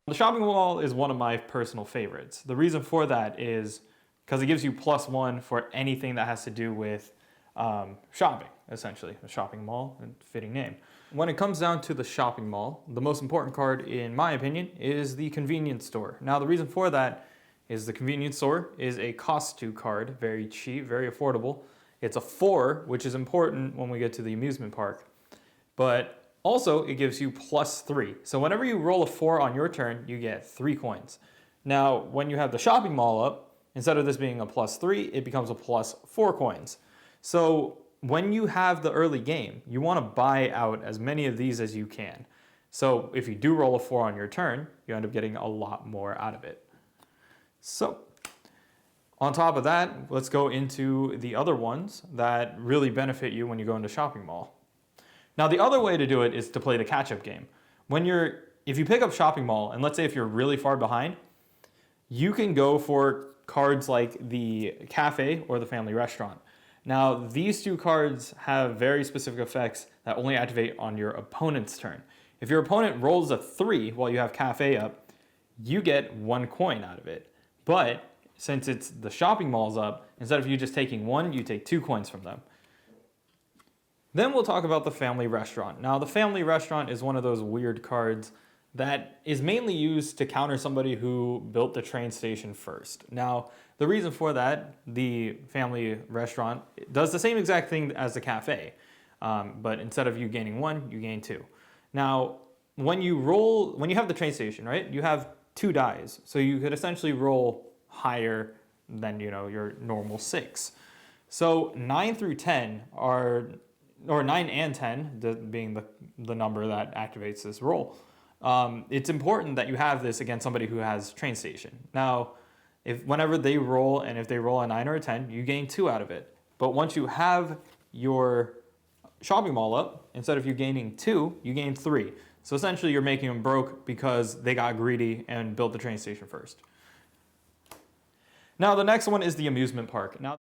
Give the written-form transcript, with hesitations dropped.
The shopping mall is one of my personal favorites. The reason for that is because it gives you +1 for anything that has to do with shopping, essentially. A shopping mall, a fitting name. When it comes down to the shopping mall, the most important card, in my opinion, is the convenience store. Now, the reason for that is the convenience store is a cost-to card, very cheap, very affordable. It's a 4, which is important when we get to the amusement park. But also, it gives you +3. So whenever you roll a 4 on your turn, you get 3 coins. Now, when you have the shopping mall up, instead of this being a +3, it becomes a +4 coins. So when you have the early game, you want to buy out as many of these as you can. So if you do roll a 4 on your turn, you end up getting a lot more out of it. So on top of that, let's go into the other ones that really benefit you when you go into shopping mall. Now, the other way to do it is to play the catch-up game. If you pick up shopping mall, and let's say if you're really far behind, you can go for cards like the cafe or the family restaurant. Now, these two cards have very specific effects that only activate on your opponent's turn. If your opponent rolls a 3 while you have cafe up, you get 1 coin out of it. But since it's the shopping mall's up, instead of you just taking 1, you take 2 coins from them. Then we'll talk about the family restaurant. Now, the family restaurant is one of those weird cards that is mainly used to counter somebody who built the train station first. Now, the reason for that, the family restaurant does the same exact thing as the cafe, but instead of you gaining 1, you gain 2. Now, when you have the train station, right, you have 2 dies, so you could essentially roll higher than your normal 6. So 9 through 10 or 9 and 10 being the number that activates this roll. It's important that you have this against somebody who has train station. Now, whenever they roll, and if they roll a 9 or a 10, you gain 2 out of it. But once you have your shopping mall up, instead of you gaining 2, you gain 3. So essentially you're making them broke because they got greedy and built the train station first. Now, the next one is the amusement park. Now,